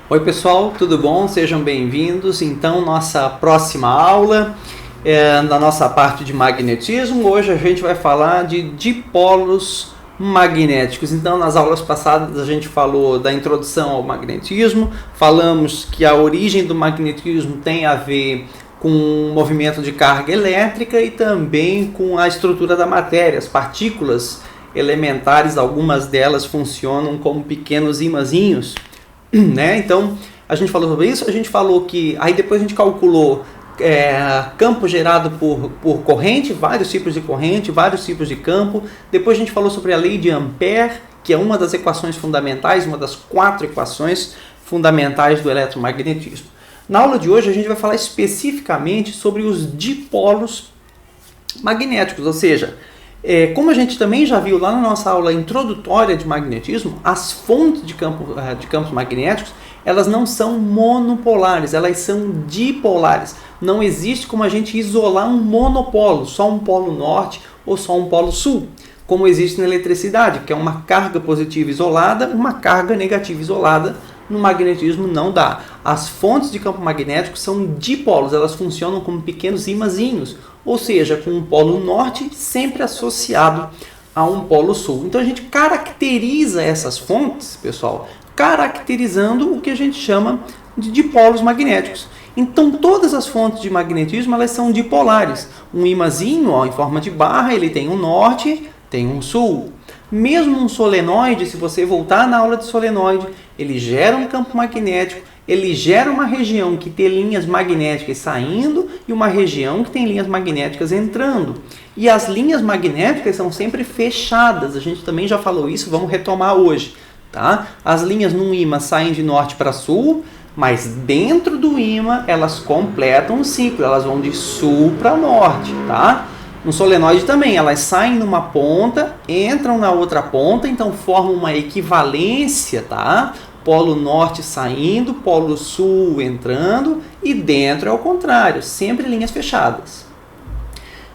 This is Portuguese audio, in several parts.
Oi pessoal, tudo bom? Sejam bem-vindos. Então, nossa próxima aula na nossa parte de magnetismo. Hoje a gente vai falar de dipolos magnéticos. Então, nas aulas passadas a gente falou da introdução ao magnetismo, falamos que a origem do magnetismo tem a ver com o movimento de carga elétrica e também com a estrutura da matéria. As partículas elementares, algumas delas funcionam como pequenos imãzinhos, né? Então, a gente falou sobre isso, a gente falou que aí depois a gente calculou campo gerado por corrente, vários tipos de corrente, vários tipos de campo. Depois a gente falou sobre a lei de Ampère, que é uma das equações fundamentais, uma das 4 equações fundamentais do eletromagnetismo. Na aula de hoje a gente vai falar especificamente sobre os dipolos magnéticos, ou seja, como a gente também já viu lá na nossa aula introdutória de magnetismo, as fontes de campos magnéticos, elas não são monopolares, elas são dipolares. Não existe como a gente isolar um monopolo, só um polo norte ou só um polo sul, como existe na eletricidade, que é uma carga positiva isolada, uma carga negativa isolada. No magnetismo não dá. As fontes de campo magnético são dipolos, elas funcionam como pequenos imãzinhos, ou seja, com um polo norte sempre associado a um polo sul. Então a gente caracteriza essas fontes, pessoal, caracterizando o que a gente chama de dipolos magnéticos. Então todas as fontes de magnetismo elas são dipolares. Um imãzinho, em forma de barra, ele tem um norte, tem um sul. Mesmo um solenoide, se você voltar na aula de solenoide, ele gera um campo magnético, ele gera uma região que tem linhas magnéticas saindo e uma região que tem linhas magnéticas entrando. E as linhas magnéticas são sempre fechadas, a gente também já falou isso, vamos retomar hoje. Tá? As linhas num ímã saem de norte para sul, mas dentro do ímã elas completam o ciclo, elas vão de sul para norte. Tá? No solenoide também, elas saem numa ponta, entram na outra ponta, então formam uma equivalência, tá? Polo norte saindo, polo sul entrando e dentro é o contrário, sempre linhas fechadas.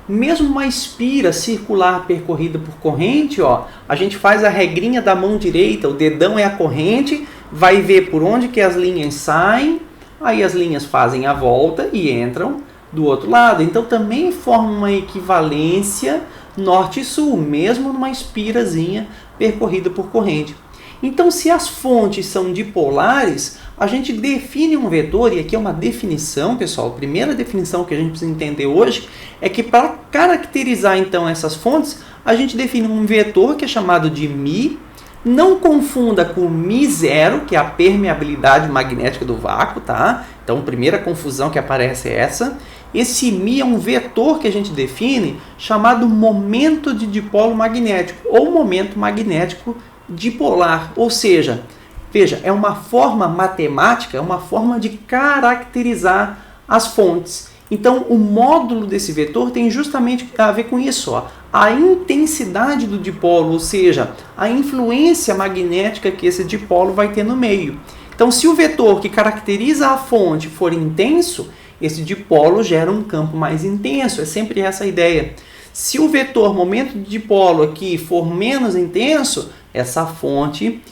Mesmo uma espira circular percorrida por corrente, ó, a gente faz a regrinha da mão direita, o dedão é a corrente, vai ver por onde que as linhas saem, aí as linhas fazem a volta e entram do outro lado, então também forma uma equivalência norte e sul, mesmo numa espirazinha percorrida por corrente. Então, se as fontes são dipolares, a gente define um vetor, e aqui é uma definição, pessoal, a primeira definição que a gente precisa entender hoje é que para caracterizar então essas fontes, a gente define um vetor que é chamado de μ. Não confunda com μ0, que é a permeabilidade magnética do vácuo, tá? Então, a primeira confusão que aparece é essa. Esse μ é um vetor que a gente define chamado momento de dipolo magnético ou momento magnético dipolar. Ou seja, veja, é uma forma matemática, é uma forma de caracterizar as fontes. Então, o módulo desse vetor tem justamente a ver com isso, ó, a intensidade do dipolo, ou seja, a influência magnética que esse dipolo vai ter no meio. Então, se o vetor que caracteriza a fonte for intenso, esse dipolo gera um campo mais intenso, é sempre essa a ideia. Se o vetor momento de dipolo aqui for menos intenso, essa fonte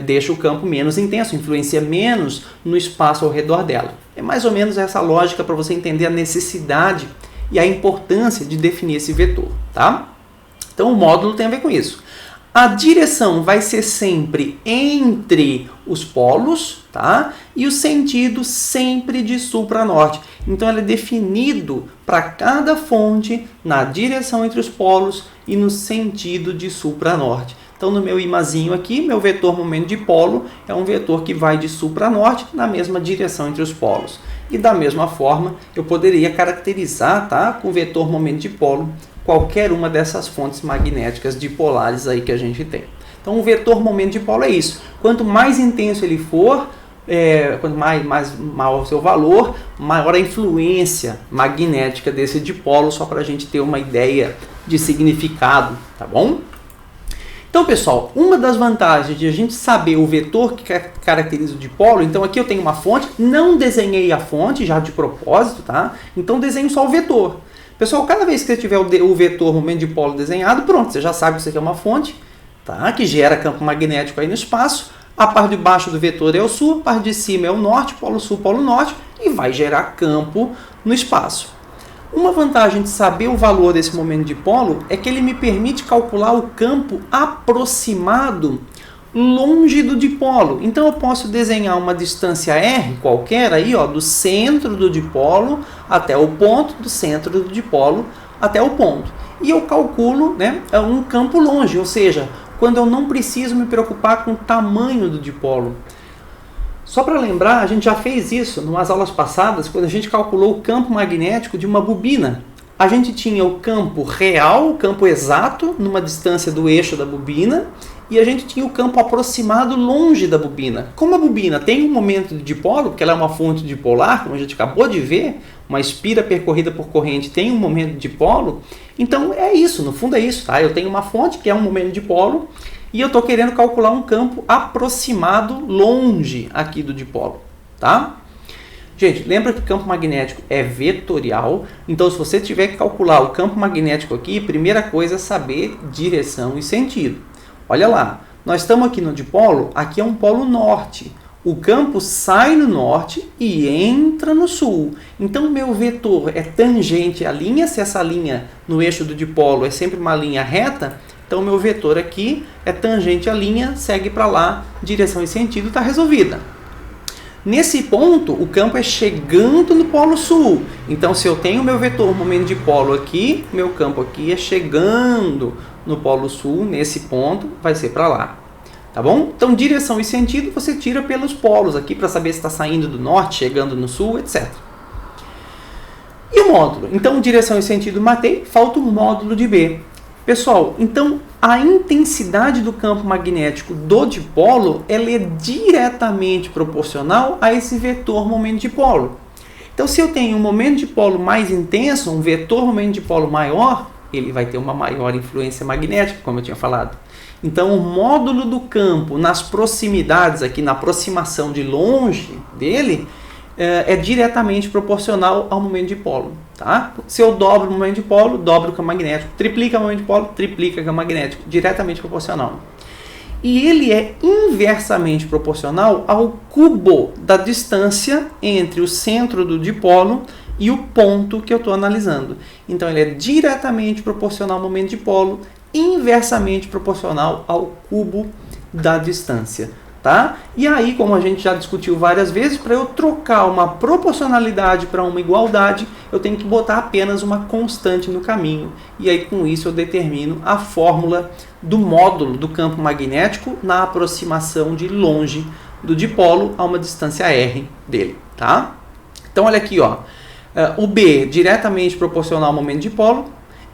deixa o campo menos intenso, influencia menos no espaço ao redor dela. É mais ou menos essa lógica para você entender a necessidade e a importância de definir esse vetor, tá? Então o módulo tem a ver com isso. A direção vai ser sempre entre os polos, tá? E o sentido sempre de sul para norte. Então ele é definido para cada fonte na direção entre os polos e no sentido de sul para norte. Então no meu imãzinho aqui, meu vetor momento de polo é um vetor que vai de sul para norte na mesma direção entre os polos. E da mesma forma, eu poderia caracterizar, tá, com o vetor momento de polo qualquer uma dessas fontes magnéticas dipolares aí que a gente tem. Então o vetor momento de polo é isso. Quanto mais intenso ele for, quanto maior o seu valor, maior a influência magnética desse dipolo, só para a gente ter uma ideia de significado, tá bom? Então, pessoal, uma das vantagens de a gente saber o vetor que caracteriza o dipolo, então aqui eu tenho uma fonte, não desenhei a fonte já de propósito, tá? Então desenho só o vetor. Pessoal, cada vez que você tiver o vetor momento de dipolo desenhado, pronto, você já sabe que isso aqui é uma fonte, tá? Que gera campo magnético aí no espaço. A parte de baixo do vetor é o sul, a parte de cima é o norte, polo sul, polo norte, e vai gerar campo no espaço. Uma vantagem de saber o valor desse momento de polo é que ele me permite calcular o campo aproximado longe do dipolo. Então eu posso desenhar uma distância R qualquer aí, ó, do centro do dipolo até o ponto, do centro do dipolo até o ponto. E eu calculo, né, um campo longe, ou seja, quando eu não preciso me preocupar com o tamanho do dipolo. Só para lembrar, a gente já fez isso em umas aulas passadas, quando a gente calculou o campo magnético de uma bobina. A gente tinha o campo real, o campo exato, numa distância do eixo da bobina, e a gente tinha o campo aproximado longe da bobina. Como a bobina tem um momento de dipolo, porque ela é uma fonte dipolar, como a gente acabou de ver, uma espira percorrida por corrente tem um momento de dipolo, então é isso, no fundo é isso, tá? Eu tenho uma fonte que é um momento de dipolo, e eu estou querendo calcular um campo aproximado longe aqui do dipolo, tá? Gente, lembra que o campo magnético é vetorial, então se você tiver que calcular o campo magnético aqui, primeira coisa é saber direção e sentido. Olha lá, nós estamos aqui no dipolo, aqui é um polo norte. O campo sai no norte e entra no sul. Então, meu vetor é tangente à linha. Se essa linha no eixo do dipolo é sempre uma linha reta, então meu vetor aqui é tangente à linha, segue para lá, direção e sentido, está resolvida. Nesse ponto, o campo é chegando no polo sul. Então, se eu tenho meu vetor momento de polo aqui, meu campo aqui é chegando no polo sul, nesse ponto, vai ser para lá. Tá bom? Então, direção e sentido você tira pelos polos aqui para saber se está saindo do norte, chegando no sul, etc. E o módulo? Então, direção e sentido matei, falta o módulo de B. Pessoal, então a intensidade do campo magnético do dipolo ela é diretamente proporcional a esse vetor momento de polo. Então, se eu tenho um momento de polo mais intenso, um vetor momento de polo maior, ele vai ter uma maior influência magnética, como eu tinha falado. Então, o módulo do campo nas proximidades, aqui na aproximação de longe dele, é diretamente proporcional ao momento de polo. Tá? Se eu dobro o momento de polo, dobro o campo magnético. Triplica o momento de polo, triplica o campo magnético. Diretamente proporcional. E ele é inversamente proporcional ao cubo da distância entre o centro do dipolo e o ponto que eu estou analisando. Então, ele é diretamente proporcional ao momento de polo, inversamente proporcional ao cubo da distância. Tá? E aí, como a gente já discutiu várias vezes, para eu trocar uma proporcionalidade para uma igualdade, eu tenho que botar apenas uma constante no caminho. E aí, com isso, eu determino a fórmula do módulo do campo magnético na aproximação de longe do dipolo a uma distância r dele. Tá? Então, olha aqui, ó. O B diretamente proporcional ao momento de dipolo,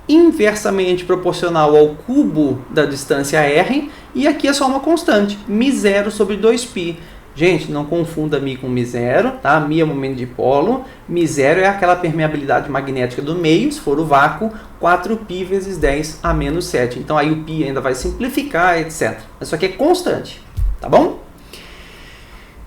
inversamente proporcional ao cubo da distância r, e aqui é só uma constante, μ0 sobre 2π. Gente, não confunda μ com μ0, tá? μ é o momento de dipolo, μ0 é aquela permeabilidade magnética do meio, se for o vácuo, 4π vezes 10 a menos 7. Então aí o π ainda vai simplificar, etc. Isso aqui é constante, tá bom?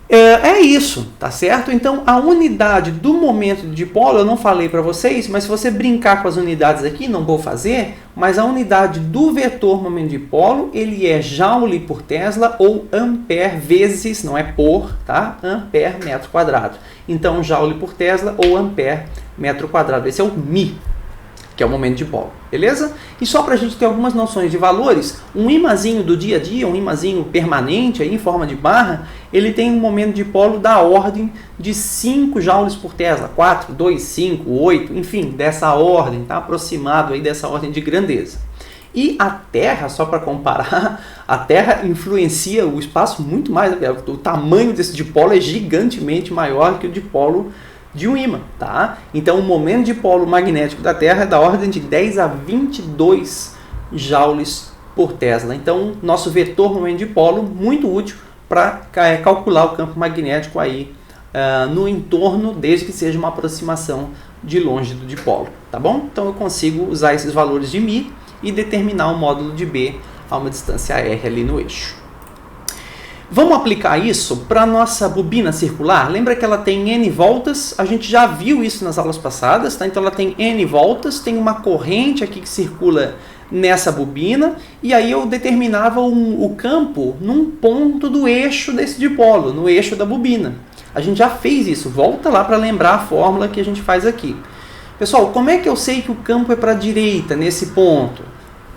É isso, tá certo? Então, a unidade do momento de dipolo, eu não falei para vocês, mas se você brincar com as unidades aqui, não vou fazer, mas a unidade do vetor momento de dipolo, ele é Joule por Tesla ou Ampere vezes, não é por, tá? Ampere metro quadrado. Então, Joule por Tesla ou Ampere metro quadrado. Esse é o μ, que é o momento de dipolo, beleza? E só para a gente ter algumas noções de valores, um ímãzinho do dia a dia, um ímãzinho permanente aí, em forma de barra, ele tem um momento de dipolo da ordem de 5 joules por Tesla, 4, 2, 5, 8, enfim, dessa ordem, tá? Aproximado aí dessa ordem de grandeza. E a Terra, só para comparar, a Terra influencia o espaço muito mais, o tamanho desse dipolo é gigantemente maior que o dipolo de um ímã, tá? Então, o momento de dipolo magnético da Terra é da ordem de 10 a 22 joules por Tesla. Então, nosso vetor momento de dipolo, muito útil para calcular o campo magnético aí no entorno, desde que seja uma aproximação de longe do dipolo, tá bom? Então, eu consigo usar esses valores de μ e determinar o módulo de B a uma distância r ali no eixo. Vamos aplicar isso para a nossa bobina circular? Lembra que ela tem N voltas? A gente já viu isso nas aulas passadas, tá? Então ela tem N voltas, tem uma corrente aqui que circula nessa bobina, e aí eu determinava o campo num ponto do eixo desse dipolo, no eixo da bobina. A gente já fez isso, volta lá para lembrar a fórmula que a gente faz aqui. Pessoal, como é que eu sei que o campo é para a direita nesse ponto?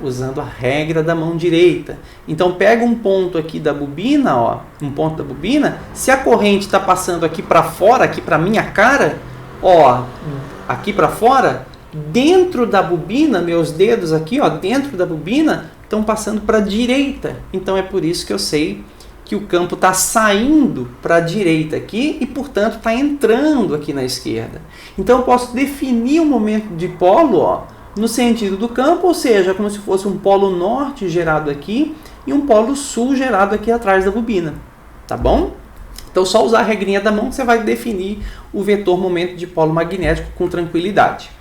Usando a regra da mão direita. Então pega um ponto aqui da bobina, ó, um ponto da bobina, se a corrente está passando aqui para fora, aqui para minha cara, ó, aqui para fora, dentro da bobina, meus dedos aqui, ó, dentro da bobina, estão passando para a direita. Então é por isso que eu sei que o campo está saindo para a direita aqui e, portanto, está entrando aqui na esquerda. Então eu posso definir o momento de dipolo, ó, no sentido do campo, ou seja, como se fosse um polo norte gerado aqui e um polo sul gerado aqui atrás da bobina. Tá bom? Então, só usar a regrinha da mão, você vai definir o vetor momento de polo magnético com tranquilidade.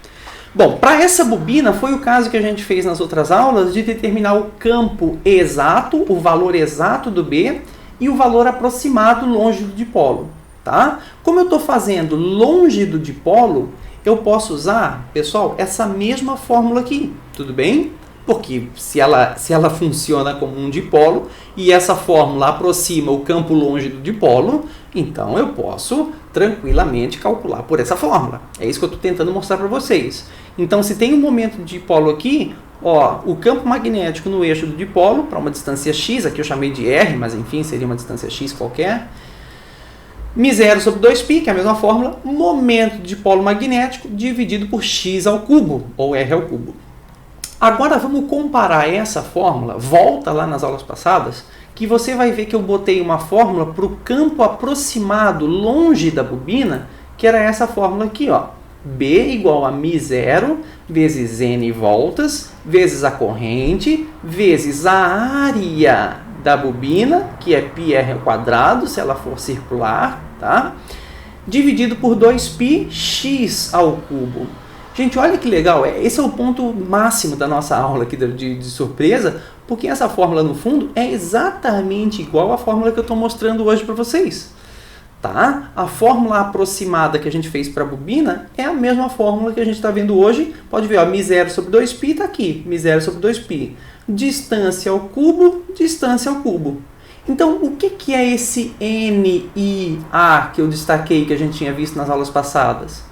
Bom, para essa bobina, foi o caso que a gente fez nas outras aulas de determinar o campo exato, o valor exato do B e o valor aproximado longe do dipolo. Tá? Como eu estou fazendo longe do dipolo, eu posso usar, pessoal, essa mesma fórmula aqui, tudo bem? Porque se ela funciona como um dipolo e essa fórmula aproxima o campo longe do dipolo, então eu posso tranquilamente calcular por essa fórmula. É isso que eu estou tentando mostrar para vocês. Então, se tem um momento de dipolo aqui, ó, o campo magnético no eixo do dipolo, para uma distância x, aqui eu chamei de R, mas enfim, seria uma distância x qualquer, μ0 sobre 2π, que é a mesma fórmula, momento de dipolo magnético dividido por x ao cubo, ou R ao cubo. Agora vamos comparar essa fórmula, volta lá nas aulas passadas, que você vai ver que eu botei uma fórmula para o campo aproximado longe da bobina, que era essa fórmula aqui, ó. B igual a μ0 vezes n voltas, vezes a corrente, vezes a área da bobina, que é πr ao quadrado, se ela for circular, tá? Dividido por 2π x ao cubo. Gente, olha que legal, esse é o ponto máximo da nossa aula aqui de surpresa, porque essa fórmula, no fundo, é exatamente igual à fórmula que eu estou mostrando hoje para vocês. Tá? A fórmula aproximada que a gente fez para a bobina é a mesma fórmula que a gente está vendo hoje. Pode ver, ó, μ0 sobre 2π está aqui, μ0 sobre 2π. Distância ao cubo, distância ao cubo. Então, o que é esse NIA que eu destaquei, que a gente tinha visto nas aulas passadas?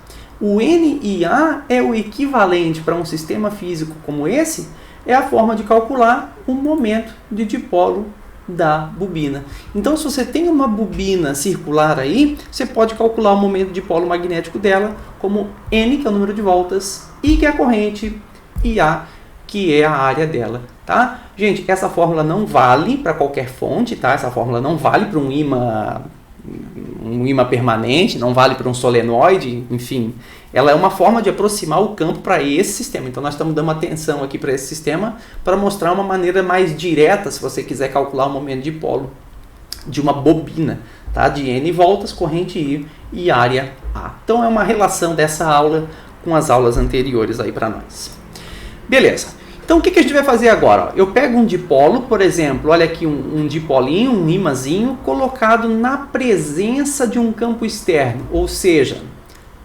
O NIA é o equivalente para um sistema físico como esse, é a forma de calcular o momento de dipolo da bobina. Então, se você tem uma bobina circular aí, você pode calcular o momento de dipolo magnético dela como N, que é o número de voltas, I, que é a corrente, e A, que é a área dela. Tá? Gente, essa fórmula não vale para qualquer fonte, tá? Essa fórmula não vale para um ímã permanente, não vale para um solenoide, enfim. Ela é uma forma de aproximar o campo para esse sistema. Então, nós estamos dando atenção aqui para esse sistema para mostrar uma maneira mais direta, se você quiser calcular o momento de dipolo de uma bobina, tá? De N voltas, corrente I e área A. Então, é uma relação dessa aula com as aulas anteriores aí para nós. Beleza. Então, o que a gente vai fazer agora? Eu pego um dipolo, por exemplo, olha aqui um dipolinho, um ímãzinho, colocado na presença de um campo externo. Ou seja,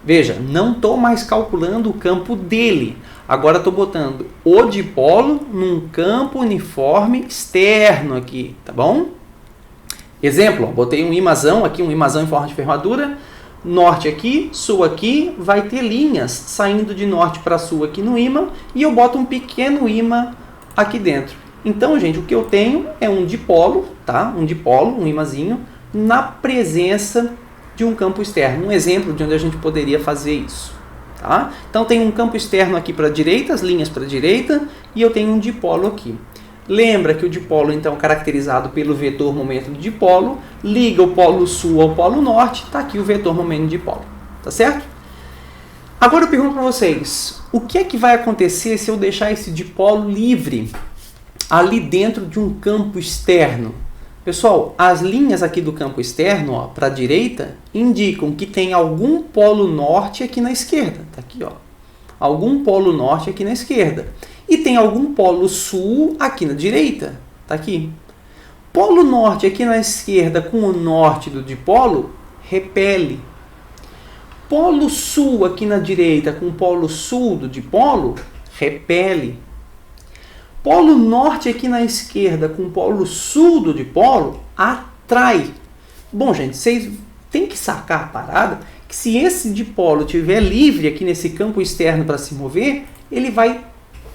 veja, não estou mais calculando o campo dele. Agora estou botando o dipolo num campo uniforme externo aqui, tá bom? Exemplo, ó, botei um imãzão aqui, um imãzão em forma de ferradura. Norte aqui, sul aqui, vai ter linhas saindo de norte para sul aqui no ímã e eu boto um pequeno ímã aqui dentro. Então, gente, o que eu tenho é um dipolo, tá? Um dipolo, um ímãzinho, na presença de um campo externo. Um exemplo de onde a gente poderia fazer isso, tá? Então, tem um campo externo aqui para a direita, as linhas para a direita, e eu tenho um dipolo aqui. Lembra que o dipolo, então, caracterizado pelo vetor momento de dipolo, liga o polo sul ao polo norte, está aqui o vetor momento de dipolo, tá certo? Agora eu pergunto para vocês, o que é que vai acontecer se eu deixar esse dipolo livre ali dentro de um campo externo? Pessoal, as linhas aqui do campo externo, para a direita, indicam que tem algum polo norte aqui na esquerda, tá aqui, ó. Algum polo norte aqui na esquerda. E tem algum polo sul aqui na direita, tá aqui. Polo norte aqui na esquerda com o norte do dipolo, repele. Polo sul aqui na direita com o polo sul do dipolo, repele. Polo norte aqui na esquerda com polo sul do dipolo atrai. Bom, gente, vocês têm que sacar a parada que se esse dipolo estiver livre aqui nesse campo externo para se mover, ele vai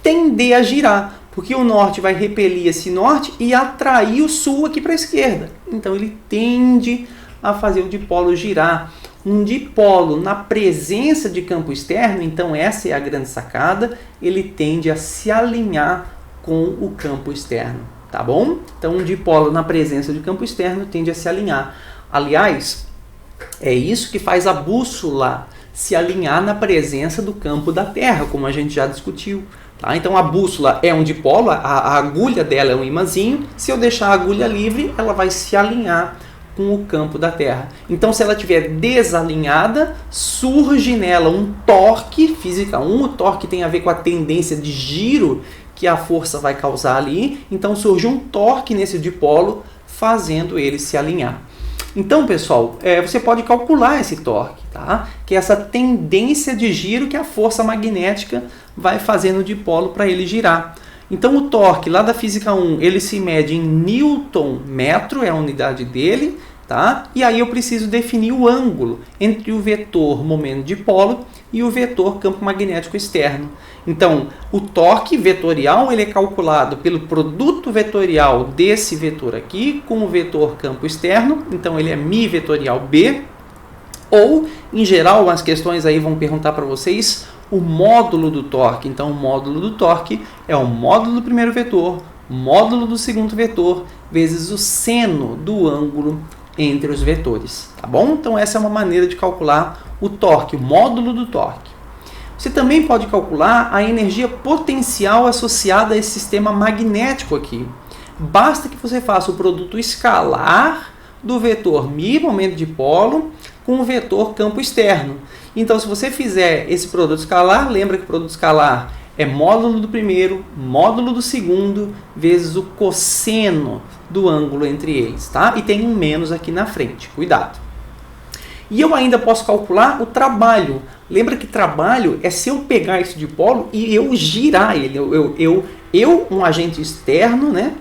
tender a girar, porque o norte vai repelir esse norte e atrair o sul aqui para a esquerda. Então ele tende a fazer o dipolo girar. Um dipolo na presença de campo externo, então essa é a grande sacada, ele tende a se alinhar com o campo externo, tá bom? Então um dipolo na presença de campo externo tende a se alinhar. Aliás, é isso que faz a bússola se alinhar na presença do campo da Terra, como a gente já discutiu. Tá? Então a bússola é um dipolo, a agulha dela é um imãzinho. Se eu deixar a agulha livre, ela vai se alinhar com o campo da Terra. Então se ela estiver desalinhada, surge nela um torque, física 1, o torque tem a ver com a tendência de giro que a força vai causar ali. Então surge um torque nesse dipolo, fazendo ele se alinhar. Então, pessoal, você pode calcular esse torque, tá? Que é essa tendência de giro que a força magnética vai fazer no dipolo para ele girar. Então, o torque lá da física 1, ele se mede em Newton metro, é a unidade dele, tá? E aí eu preciso definir o ângulo entre o vetor momento dipolo e o vetor campo magnético externo. Então, o torque vetorial ele é calculado pelo produto vetorial desse vetor aqui com o vetor campo externo. Então, ele é μ vetorial B. Ou, em geral, as questões aí vão perguntar para vocês o módulo do torque. Então, o módulo do torque é o módulo do primeiro vetor, módulo do segundo vetor, vezes o seno do ângulo entre os vetores. Tá bom? Então, essa é uma maneira de calcular o torque, o módulo do torque. Você também pode calcular a energia potencial associada a esse sistema magnético aqui. Basta que você faça o produto escalar do vetor μ, momento dipolo, com o vetor campo externo. Então, se você fizer esse produto escalar, lembra que o produto escalar é módulo do primeiro, módulo do segundo, vezes o cosseno do ângulo entre eles, tá? E tem um menos aqui na frente, cuidado. E eu ainda posso calcular o trabalho. Lembra que trabalho é se eu pegar esse dipolo e eu girar ele. Eu um agente externo, né,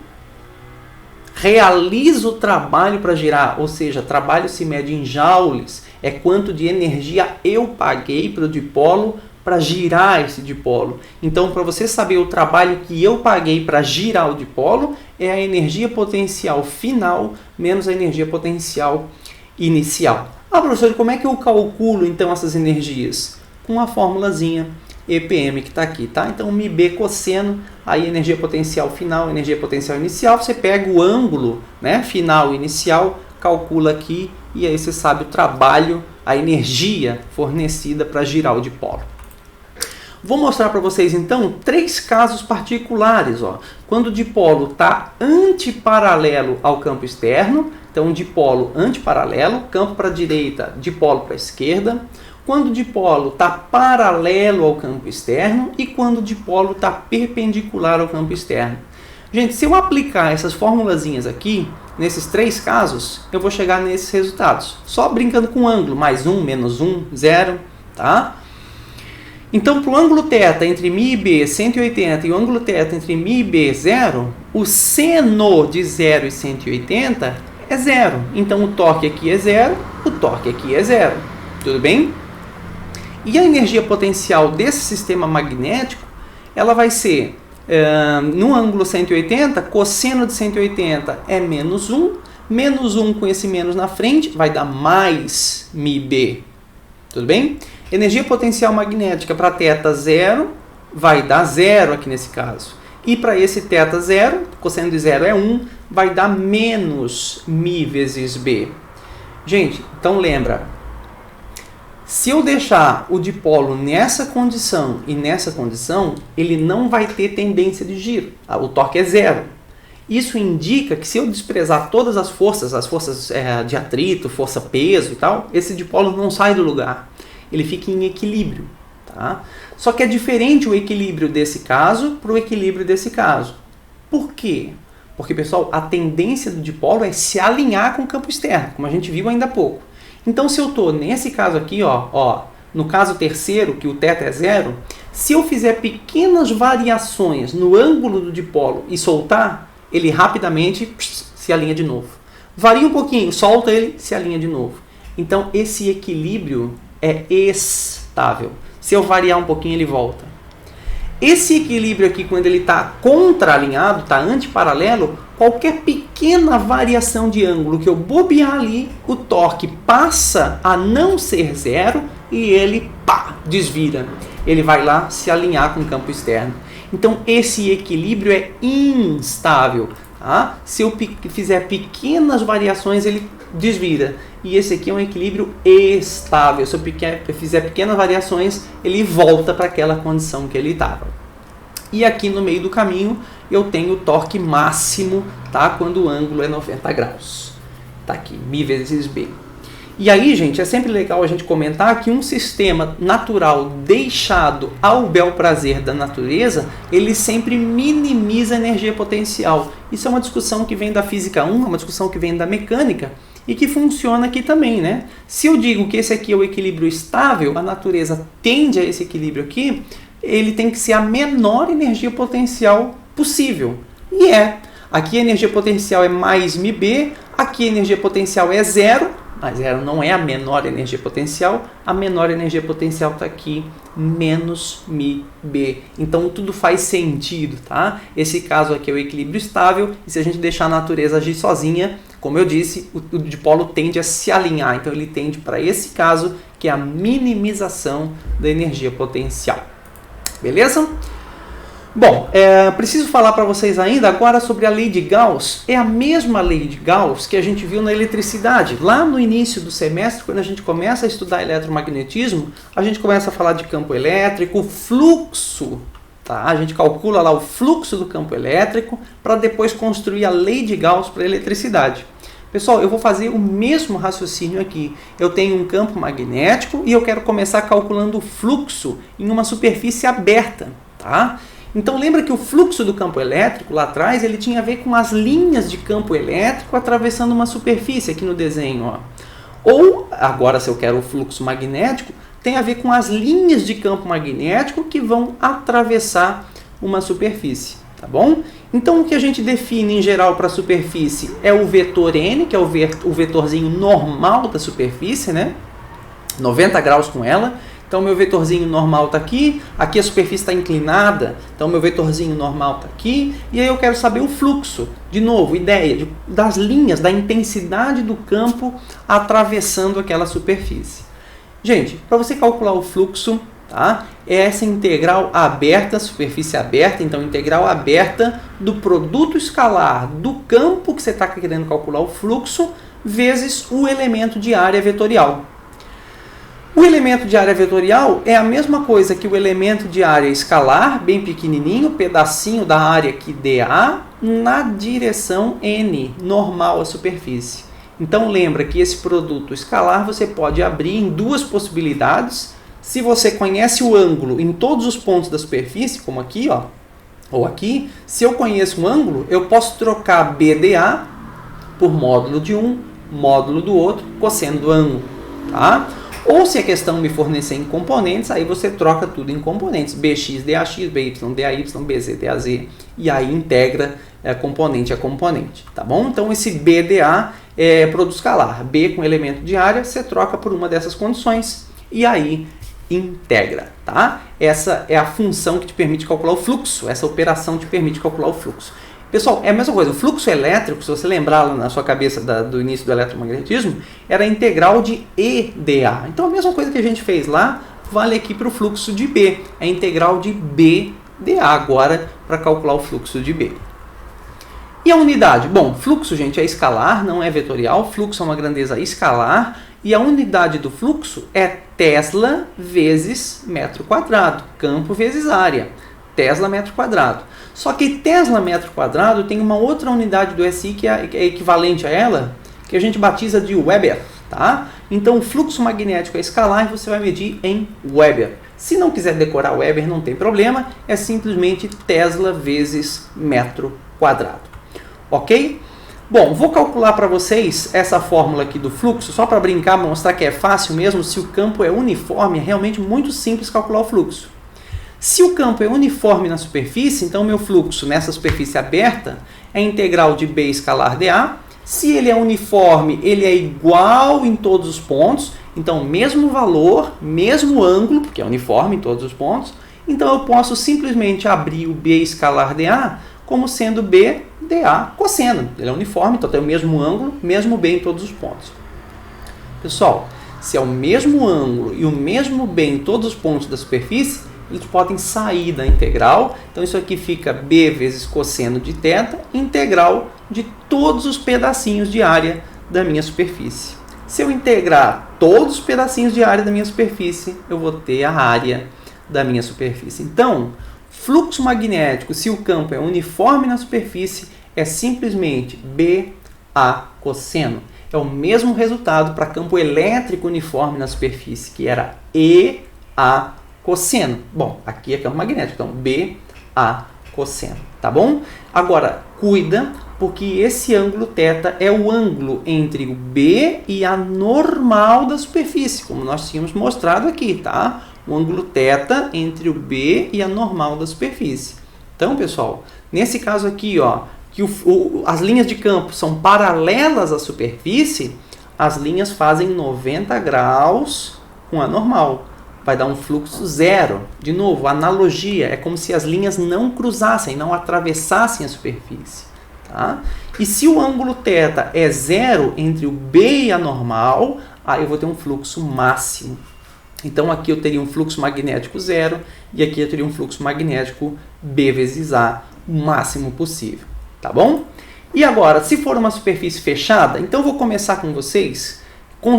realizo o trabalho para girar. Ou seja, trabalho se mede em joules. É quanto de energia eu paguei para o dipolo para girar esse dipolo. Então, para você saber o trabalho que eu paguei para girar o dipolo, é a energia potencial final menos a energia potencial inicial. Ah, professor, como é que eu calculo então essas energias? Com a formulazinha EPM que está aqui, tá? Então, μB cosseno, aí energia potencial final, energia potencial inicial, você pega o ângulo, né, final e inicial, calcula aqui e aí você sabe o trabalho, a energia fornecida para girar o dipolo. Vou mostrar para vocês então 3 casos particulares, ó. Quando o dipolo está antiparalelo ao campo externo, então dipolo antiparalelo, campo para a direita, dipolo para a esquerda. Quando o dipolo está paralelo ao campo externo e quando o dipolo está perpendicular ao campo externo. Gente, se eu aplicar essas formulazinhas aqui, nesses 3 casos, eu vou chegar nesses resultados. Só brincando com o ângulo, mais 1, menos 1, 0, tá? Então, para o ângulo θ entre μ e B 180 e o ângulo θ entre μ e B 0, o seno de 0 e 180 é 0. Então, o torque aqui é 0, o torque aqui é 0. Tudo bem? E a energia potencial desse sistema magnético, ela vai ser, no ângulo 180, cosseno de 180 é menos 1 com esse menos na frente vai dar mais μB. Tudo bem? Energia potencial magnética para θ 0 vai dar 0 aqui nesse caso. E para esse θ 0, cosseno de 0 é 1, vai dar menos μ vezes B. Gente, então lembra, se eu deixar o dipolo nessa condição e nessa condição, ele não vai ter tendência de giro. O torque é 0. Isso indica que se eu desprezar todas as forças de atrito, força-peso e tal, esse dipolo não sai do lugar. Ele fica em equilíbrio. Tá? Só que é diferente o equilíbrio desse caso para o equilíbrio desse caso. Por quê? Porque, pessoal, a tendência do dipolo é se alinhar com o campo externo, como a gente viu ainda há pouco. Então, se eu estou nesse caso aqui, no caso terceiro, que o θ é 0, Se eu fizer pequenas variações no ângulo do dipolo e soltar, ele rapidamente se alinha de novo. Varia um pouquinho, solta ele, se alinha de novo. Então esse equilíbrio é estável. Se eu variar um pouquinho, ele volta. Esse equilíbrio aqui, quando ele está contra-alinhado, está antiparalelo, qualquer pequena variação de ângulo que eu bobear ali, o torque passa a não ser zero e ele desvira. Ele vai lá se alinhar com o campo externo. Então esse equilíbrio é instável. Tá? Se eu fizer pequenas variações, ele desvira. E esse aqui é um equilíbrio estável. Se eu fizer pequenas variações, ele volta para aquela condição que ele estava. E aqui no meio do caminho eu tenho o torque máximo, tá? Quando o ângulo é 90 graus. Tá aqui, Mi vezes B. E aí, gente, é sempre legal a gente comentar que um sistema natural deixado ao bel prazer da natureza, ele sempre minimiza a energia potencial. Isso é uma discussão que vem da física 1, é uma discussão que vem da mecânica e que funciona aqui também, né? Se eu digo que esse aqui é o equilíbrio estável, a natureza tende a esse equilíbrio aqui, ele tem que ser a menor energia potencial possível. E é. Aqui a energia potencial é mais MB, aqui a energia potencial é zero, mas zero não é a menor energia potencial, a menor energia potencial está aqui, menos MB. Então tudo faz sentido, tá? Esse caso aqui é o equilíbrio estável, e se a gente deixar a natureza agir sozinha, como eu disse, o dipolo tende a se alinhar, então ele tende para esse caso, que é a minimização da energia potencial. Beleza? Bom, preciso falar para vocês ainda agora sobre a lei de Gauss. É a mesma lei de Gauss que a gente viu na eletricidade. Lá no início do semestre, quando a gente começa a estudar eletromagnetismo, a gente começa a falar de campo elétrico, fluxo. Tá? A gente calcula lá o fluxo do campo elétrico para depois construir a lei de Gauss para a eletricidade. Pessoal, eu vou fazer o mesmo raciocínio aqui. Eu tenho um campo magnético e eu quero começar calculando o fluxo em uma superfície aberta. Tá? Então lembra que o fluxo do campo elétrico lá atrás ele tinha a ver com as linhas de campo elétrico atravessando uma superfície aqui no desenho. Ó. Ou, agora se eu quero o fluxo magnético, tem a ver com as linhas de campo magnético que vão atravessar uma superfície. Tá bom? Então o que a gente define em geral para a superfície é o vetor N, que é o vetorzinho normal da superfície, né? 90 graus com ela. Então, meu vetorzinho normal está aqui, aqui a superfície está inclinada, então meu vetorzinho normal está aqui, e aí eu quero saber o fluxo. De novo, ideia das linhas, da intensidade do campo atravessando aquela superfície. Gente, para você calcular o fluxo, tá? É essa integral aberta, superfície aberta, então integral aberta do produto escalar do campo que você está querendo calcular o fluxo, vezes o elemento de área vetorial. O elemento de área vetorial é a mesma coisa que o elemento de área escalar, bem pequenininho, pedacinho da área aqui dA, na direção N, normal à superfície. Então lembra que esse produto escalar você pode abrir em duas possibilidades. Se você conhece o ângulo em todos os pontos da superfície, como aqui, ó, ou aqui, se eu conheço um ângulo, eu posso trocar BdA por módulo de um, módulo do outro, cosseno do ângulo, tá? Ou se a questão me fornecer em componentes, aí você troca tudo em componentes. Bx, dax, by, day, bz, daz. E aí integra componente a componente. Tá bom? Então esse BdA é produto escalar. B com elemento de área, você troca por uma dessas condições. E aí integra. Tá? Essa é a função que te permite calcular o fluxo. Essa operação te permite calcular o fluxo. Pessoal, é a mesma coisa, o fluxo elétrico, se você lembrar lá na sua cabeça do início do eletromagnetismo, era a integral de EdA. Então a mesma coisa que a gente fez lá, vale aqui para o fluxo de B, a integral de BdA agora para calcular o fluxo de B. E a unidade? Bom, fluxo, gente, é escalar, não é vetorial, fluxo é uma grandeza escalar, e a unidade do fluxo é Tesla vezes metro quadrado, campo vezes área, Tesla metro quadrado. Só que Tesla metro quadrado tem uma outra unidade do SI que é equivalente a ela, que a gente batiza de Weber, tá? Então o fluxo magnético é escalar e você vai medir em Weber. Se não quiser decorar Weber, não tem problema, é simplesmente Tesla vezes metro quadrado. Ok? Bom, vou calcular para vocês essa fórmula aqui do fluxo, só para brincar, mostrar que é fácil mesmo, se o campo é uniforme, é realmente muito simples calcular o fluxo. Se o campo é uniforme na superfície, então meu fluxo nessa superfície aberta é integral de B escalar dA. Se ele é uniforme, ele é igual em todos os pontos, então mesmo valor, mesmo ângulo, porque é uniforme em todos os pontos, então eu posso simplesmente abrir o B escalar dA como sendo B dA cosseno. Ele é uniforme, então tem o mesmo ângulo, mesmo B em todos os pontos. Pessoal, se é o mesmo ângulo e o mesmo B em todos os pontos da superfície, eles podem sair da integral. Então isso aqui fica B vezes cosseno de θ, integral de todos os pedacinhos de área da minha superfície. Se eu integrar todos os pedacinhos de área da minha superfície, eu vou ter a área da minha superfície. Então, fluxo magnético, se o campo é uniforme na superfície, é simplesmente BA cosseno. É o mesmo resultado para campo elétrico uniforme na superfície, que era EA cosseno. Bom, aqui é campo magnético, então BA cosseno, tá bom? Agora, cuida, porque esse ângulo θ é o ângulo entre o B e a normal da superfície, como nós tínhamos mostrado aqui, tá? O ângulo θ entre o B e a normal da superfície. Então, pessoal, nesse caso aqui, ó, que as linhas de campo são paralelas à superfície, as linhas fazem 90 graus com a normal. Vai dar um fluxo zero. De novo, analogia, é como se as linhas não cruzassem, não atravessassem a superfície. Tá? E se o ângulo θ é zero entre o B e a normal, aí eu vou ter um fluxo máximo. Então aqui eu teria um fluxo magnético zero e aqui eu teria um fluxo magnético B vezes A, o máximo possível. Tá bom? E agora, se for uma superfície fechada, então eu vou começar com vocês,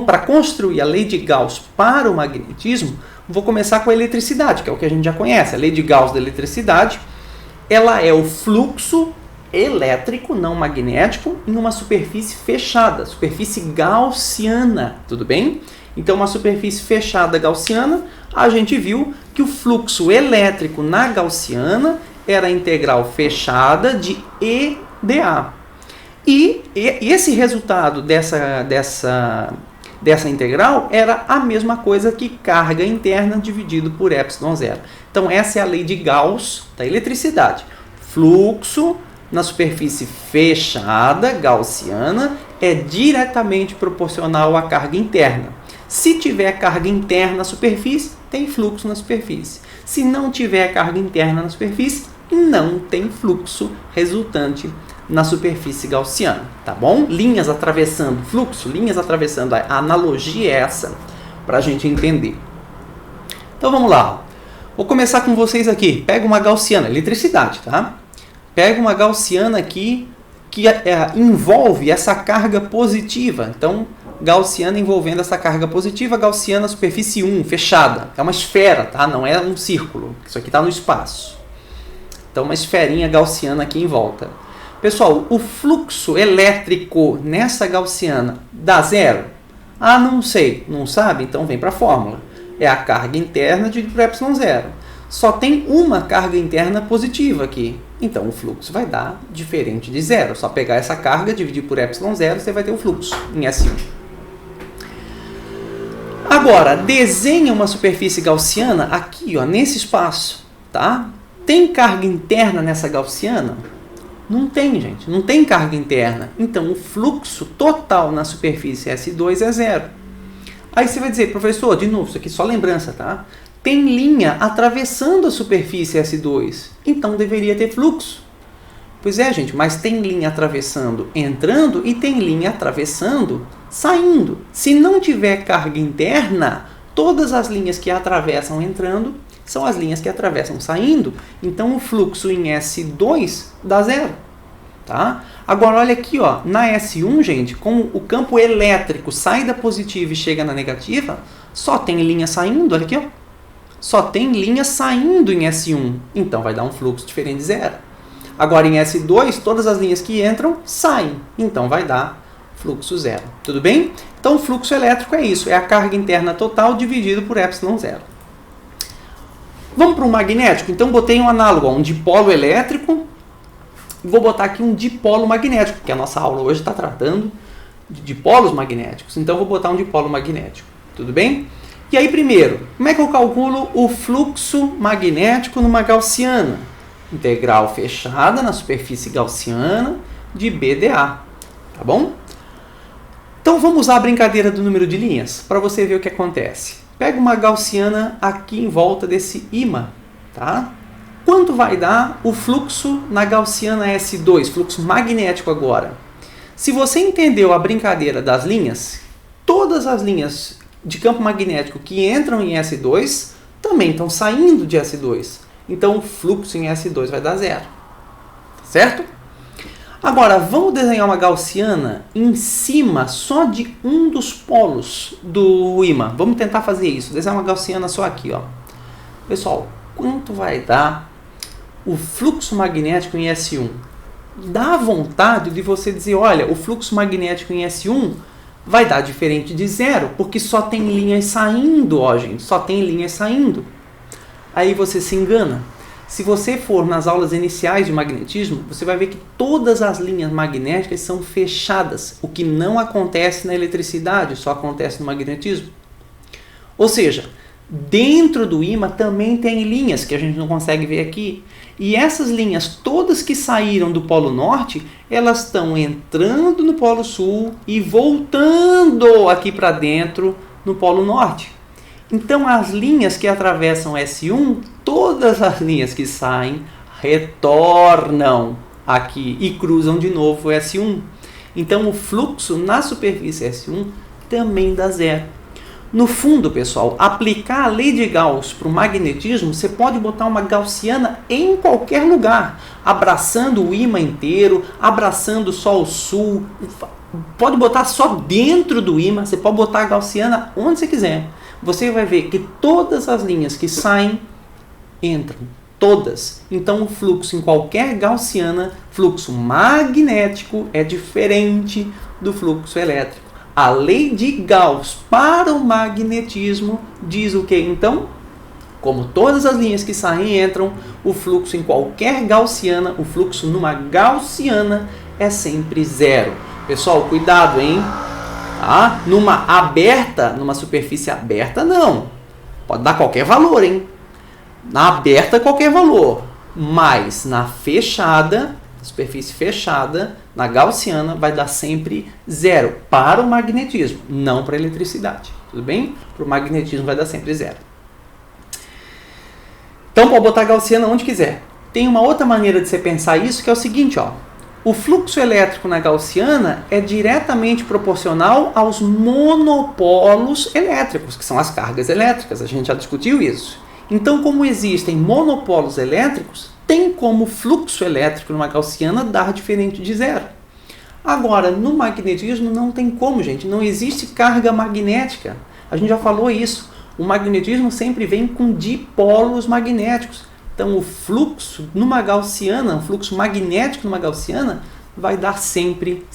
para construir a lei de Gauss para o magnetismo, vou começar com a eletricidade, que é o que a gente já conhece. A lei de Gauss da eletricidade, ela é o fluxo elétrico, não magnético, em uma superfície fechada, superfície gaussiana, tudo bem? Então, uma superfície fechada gaussiana, a gente viu que o fluxo elétrico na gaussiana era a integral fechada de EdA. E esse resultado dessa integral era a mesma coisa que carga interna dividido por ε0. Então, essa é a lei de Gauss da eletricidade. Fluxo na superfície fechada, gaussiana, é diretamente proporcional à carga interna. Se tiver carga interna na superfície, tem fluxo na superfície. Se não tiver carga interna na superfície, não tem fluxo resultante na superfície gaussiana, tá bom? Linhas atravessando, fluxo, linhas atravessando, a analogia é essa, para a gente entender. Então vamos lá, vou começar com vocês aqui. Pega uma gaussiana, eletricidade, tá? Pega uma gaussiana aqui que envolve essa carga positiva. Então, gaussiana envolvendo essa carga positiva, gaussiana superfície 1, fechada. É uma esfera, tá? Não é um círculo. Isso aqui está no espaço. Então, uma esferinha gaussiana aqui em volta. Pessoal, o fluxo elétrico nessa gaussiana dá zero? Ah, não sei. Não sabe? Então, vem para a fórmula. É a carga interna dividido por ε0. Só tem uma carga interna positiva aqui. Então, o fluxo vai dar diferente de zero. Só pegar essa carga, dividir por ε0, você vai ter o fluxo em S1. Agora, desenha uma superfície gaussiana aqui, ó, nesse espaço. Tá? Tem carga interna nessa gaussiana? Não tem, gente. Não tem carga interna. Então, o fluxo total na superfície S2 é zero. Aí você vai dizer, professor, de novo, isso aqui é só lembrança, tá? Tem linha atravessando a superfície S2, então deveria ter fluxo. Pois é, gente, mas tem linha atravessando entrando e tem linha atravessando saindo. Se não tiver carga interna, todas as linhas que atravessam entrando são as linhas que atravessam saindo. Então o fluxo em S2 dá zero. Tá? Agora olha aqui, ó, na S1, gente, como o campo elétrico sai da positiva e chega na negativa, só tem linha saindo, olha aqui, ó. Só tem linha saindo em S1, então vai dar um fluxo diferente de zero. Agora em S2, todas as linhas que entram saem, então vai dar fluxo zero. Tudo bem? Então o fluxo elétrico é isso, é a carga interna total dividido por ε0. Vamos para o magnético? Então botei um análogo, um dipolo elétrico, e vou botar aqui um dipolo magnético, porque a nossa aula hoje está tratando de dipolos magnéticos, então vou botar um dipolo magnético. Tudo bem? E aí, primeiro, como é que eu calculo o fluxo magnético numa gaussiana? Integral fechada na superfície gaussiana de BdA, tá bom? Então vamos usar a brincadeira do número de linhas para você ver o que acontece. Pega uma gaussiana aqui em volta desse ímã, tá? Quanto vai dar o fluxo na gaussiana S2, fluxo magnético agora? Se você entendeu a brincadeira das linhas, todas as linhas de campo magnético que entram em S2 também estão saindo de S2. Então o fluxo em S2 vai dar zero, certo? Agora, vamos desenhar uma gaussiana em cima só de um dos polos do ímã. Vamos tentar fazer isso. Desenhar uma gaussiana só aqui, ó. Pessoal, quanto vai dar o fluxo magnético em S1? Dá vontade de você dizer, olha, o fluxo magnético em S1 vai dar diferente de zero, porque só tem linhas saindo, ó, gente. Só tem linhas saindo. Aí você se engana. Se você for nas aulas iniciais de magnetismo, você vai ver que todas as linhas magnéticas são fechadas, o que não acontece na eletricidade, só acontece no magnetismo. Ou seja, dentro do ímã também tem linhas que a gente não consegue ver aqui. E essas linhas todas que saíram do Polo Norte, elas estão entrando no Polo Sul e voltando aqui para dentro no Polo Norte. Então, as linhas que atravessam S1, todas as linhas que saem, retornam aqui e cruzam de novo o S1. Então, o fluxo na superfície S1 também dá zero. No fundo, pessoal, aplicar a lei de Gauss para o magnetismo, você pode botar uma gaussiana em qualquer lugar, abraçando o ímã inteiro, abraçando só o sul, pode botar só dentro do ímã, você pode botar a gaussiana onde você quiser. Você vai ver que todas as linhas que saem, entram. Todas. Então, o fluxo em qualquer gaussiana, fluxo magnético, é diferente do fluxo elétrico. A lei de Gauss para o magnetismo diz o que então? Como todas as linhas que saem entram, o fluxo em qualquer gaussiana, o fluxo numa gaussiana é sempre zero. Pessoal, cuidado, hein? Tá? Numa aberta, numa superfície aberta, não. Pode dar qualquer valor, hein? Na aberta, qualquer valor. Mas na fechada, superfície fechada, na gaussiana, vai dar sempre zero. Para o magnetismo, não para a eletricidade. Tudo bem? Para o magnetismo vai dar sempre zero. Então, pode botar a gaussiana onde quiser. Tem uma outra maneira de você pensar isso, que é o seguinte, ó. O fluxo elétrico na gaussiana é diretamente proporcional aos monopolos elétricos, que são as cargas elétricas. A gente já discutiu isso. Então, como existem monopolos elétricos, tem como o fluxo elétrico numa gaussiana dar diferente de zero. Agora, no magnetismo não tem como, gente. Não existe carga magnética. A gente já falou isso. O magnetismo sempre vem com dipolos magnéticos. Então, o fluxo numa gaussiana, o fluxo magnético numa gaussiana, vai dar sempre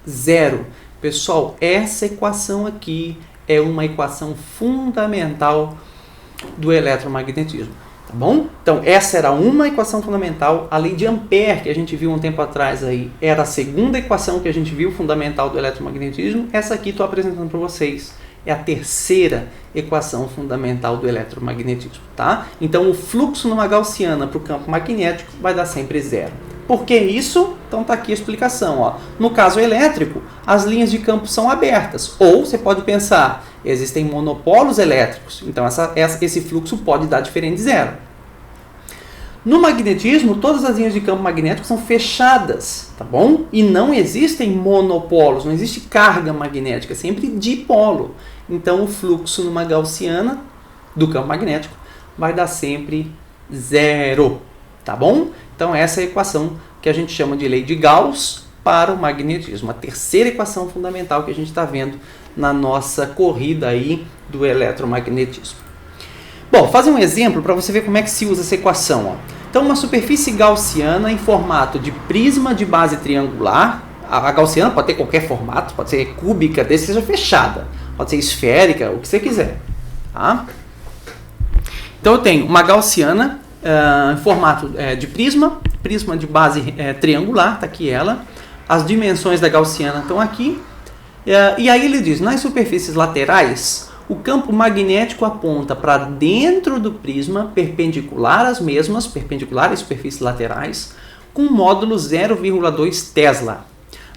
zero. Pessoal, essa equação aqui é uma equação fundamental do eletromagnetismo. Tá bom? Então, essa era uma equação fundamental. A lei de Ampère, que a gente viu um tempo atrás aí, era a segunda equação que a gente viu fundamental do eletromagnetismo. Essa aqui estou apresentando para vocês. É a terceira equação fundamental do eletromagnetismo, tá? Então, o fluxo numa gaussiana para o campo magnético vai dar sempre zero. Por que isso? Então, está aqui a explicação, ó. No caso elétrico, as linhas de campo são abertas. Ou, você pode pensar, existem monopolos elétricos. Então, esse fluxo pode dar diferente de zero. No magnetismo, todas as linhas de campo magnético são fechadas, tá bom? E não existem monopolos, não existe carga magnética, é sempre dipolo. Então, o fluxo numa gaussiana do campo magnético vai dar sempre zero, tá bom? Então, essa é a equação que a gente chama de lei de Gauss para o magnetismo. A terceira equação fundamental que a gente está vendo na nossa corrida aí do eletromagnetismo. Bom, fazer um exemplo para você ver como é que se usa essa equação, ó. Então, uma superfície gaussiana em formato de prisma de base triangular. A gaussiana pode ter qualquer formato, pode ser cúbica, desde que seja fechada. Pode ser esférica, o que você quiser. Tá? Então, eu tenho uma gaussiana em formato de prisma de base triangular, está aqui ela. As dimensões da gaussiana estão aqui. E aí ele diz, nas superfícies laterais, o campo magnético aponta para dentro do prisma, perpendicular às mesmas, perpendicular às superfícies laterais, com módulo 0,2 Tesla.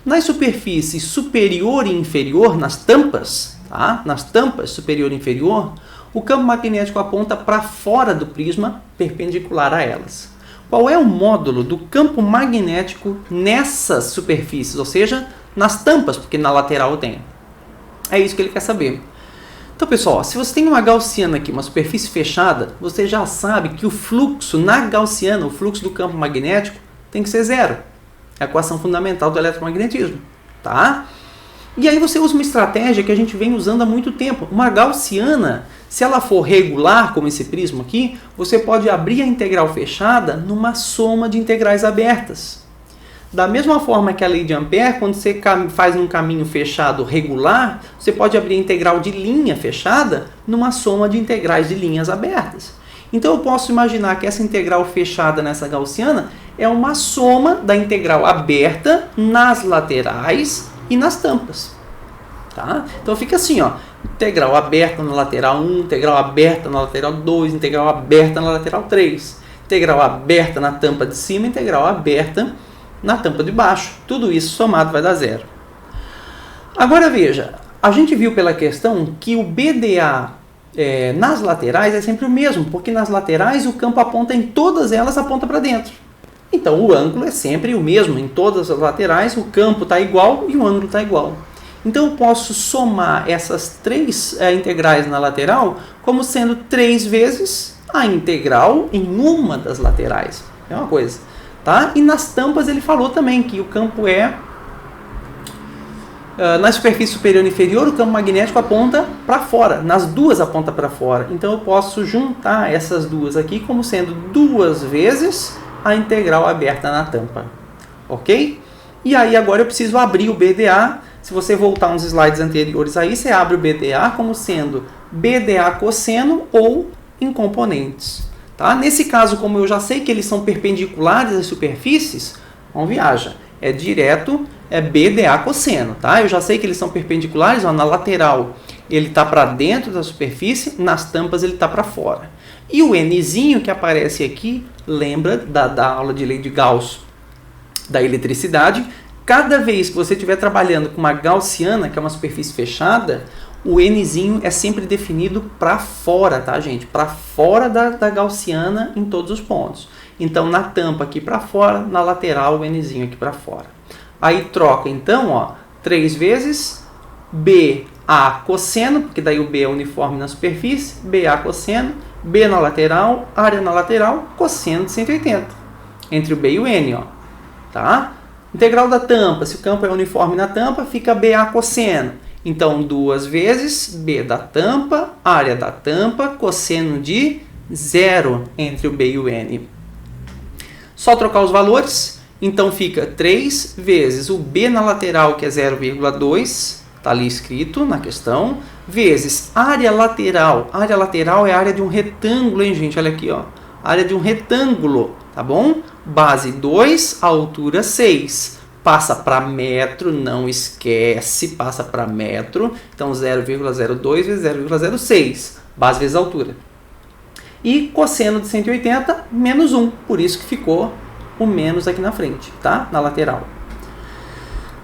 Nas superfícies superior e inferior, nas tampas, tá? Nas tampas superior e inferior, o campo magnético aponta para fora do prisma, perpendicular a elas. Qual é o módulo do campo magnético nessas superfícies, ou seja, nas tampas, porque na lateral tem? É isso que ele quer saber. Então, pessoal, se você tem uma gaussiana aqui, uma superfície fechada, você já sabe que o fluxo na gaussiana, o fluxo do campo magnético, tem que ser zero. É a equação fundamental do eletromagnetismo, tá? E aí você usa uma estratégia que a gente vem usando há muito tempo. Uma gaussiana, se ela for regular, como esse prisma aqui, você pode abrir a integral fechada numa soma de integrais abertas. Da mesma forma que a lei de Ampère, quando você faz um caminho fechado regular, você pode abrir a integral de linha fechada numa soma de integrais de linhas abertas. Então eu posso imaginar que essa integral fechada nessa gaussiana é uma soma da integral aberta nas laterais e nas tampas. Tá? Então fica assim, ó, integral aberta na lateral 1, integral aberta na lateral 2, integral aberta na lateral 3, integral aberta na tampa de cima, integral aberta na tampa de baixo. Tudo isso somado vai dar zero. Agora veja, a gente viu pela questão que o BDA nas laterais é sempre o mesmo, porque nas laterais o campo aponta em todas elas, aponta para dentro. Então o ângulo é sempre o mesmo, em todas as laterais o campo está igual e o ângulo está igual. Então eu posso somar essas três integrais na lateral como sendo 3 vezes a integral em uma das laterais. É uma coisa. Tá? E nas tampas ele falou também que o campo na superfície superior e inferior, o campo magnético aponta para fora. Nas duas aponta para fora. Então eu posso juntar essas duas aqui como sendo 2 vezes a integral aberta na tampa. Ok? E aí agora eu preciso abrir o BDA. Se você voltar uns slides anteriores aí, você abre o BDA como sendo BDA cosseno ou em componentes. Tá? Nesse caso, como eu já sei que eles são perpendiculares às superfícies, não viaja. É direto, é BDA cosseno. Tá? Eu já sei que eles são perpendiculares, ó, na lateral ele está para dentro da superfície, nas tampas ele está para fora. E o Nzinho que aparece aqui, lembra da aula de lei de Gauss da eletricidade, cada vez que você estiver trabalhando com uma gaussiana, que é uma superfície fechada, o Nzinho é sempre definido para fora, tá, gente? Para fora da gaussiana em todos os pontos. Então, na tampa aqui para fora, na lateral o Nzinho aqui para fora. Aí troca, então, ó, 3 vezes BA cosseno, porque daí o B é uniforme na superfície, BA cosseno, B na lateral, área na lateral, cosseno de 180. Entre o B e o N, ó. Tá? Integral da tampa, se o campo é uniforme na tampa, fica BA cosseno. Então, 2 vezes B da tampa, área da tampa, cosseno de 0 entre o B e o N. Só trocar os valores, então fica 3 vezes o B na lateral, que é 0,2, está ali escrito na questão, vezes área lateral. Área lateral é a área de um retângulo, hein, gente? Olha aqui, ó. Área de um retângulo, tá bom? Base 2, altura 6. Passa para metro, não esquece, passa para metro. Então, 0,02 vezes 0,06. Base vezes altura. E cosseno de 180, menos 1. Por isso que ficou o menos aqui na frente, tá? Na lateral.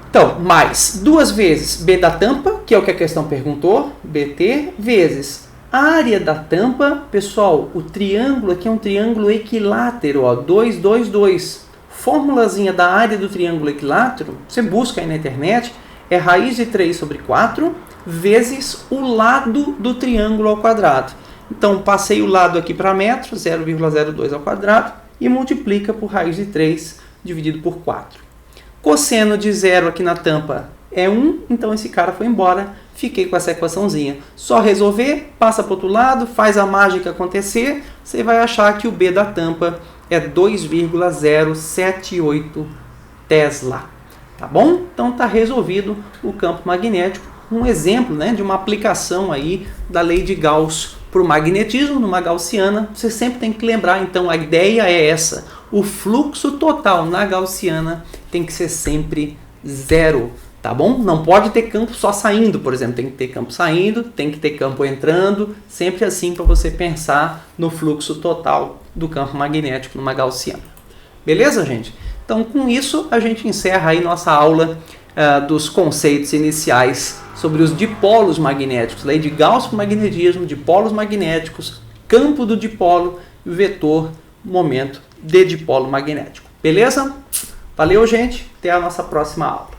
Então, mais 2 vezes B da tampa, que é o que a questão perguntou, BT, vezes área da tampa. Pessoal, o triângulo aqui é um triângulo equilátero, ó, 2, 2, 2. Formulazinha da área do triângulo equilátero, você busca aí na internet, é raiz de 3 sobre 4 vezes o lado do triângulo ao quadrado. Então, passei o lado aqui para metro, 0,02 ao quadrado, e multiplica por raiz de 3 dividido por 4. Cosseno de 0 aqui na tampa é 1, então esse cara foi embora, fiquei com essa equaçãozinha. Só resolver, passa para o outro lado, faz a mágica acontecer, você vai achar que o B da tampa é 2,078 Tesla. Tá bom? Então está resolvido o campo magnético. Um exemplo, né, de uma aplicação aí da lei de Gauss para o magnetismo numa gaussiana. Você sempre tem que lembrar, então a ideia é essa. O fluxo total na gaussiana tem que ser sempre zero. tá bom? Não pode ter campo só saindo, por exemplo, tem que ter campo saindo, tem que ter campo entrando, sempre assim para você pensar no fluxo total do campo magnético numa gaussiana. Beleza, gente? Então, com isso, a gente encerra aí nossa aula dos conceitos iniciais sobre os dipolos magnéticos, lei de Gauss para o magnetismo, dipolos magnéticos, campo do dipolo, vetor, momento de dipolo magnético. Beleza? Valeu, gente. Até a nossa próxima aula.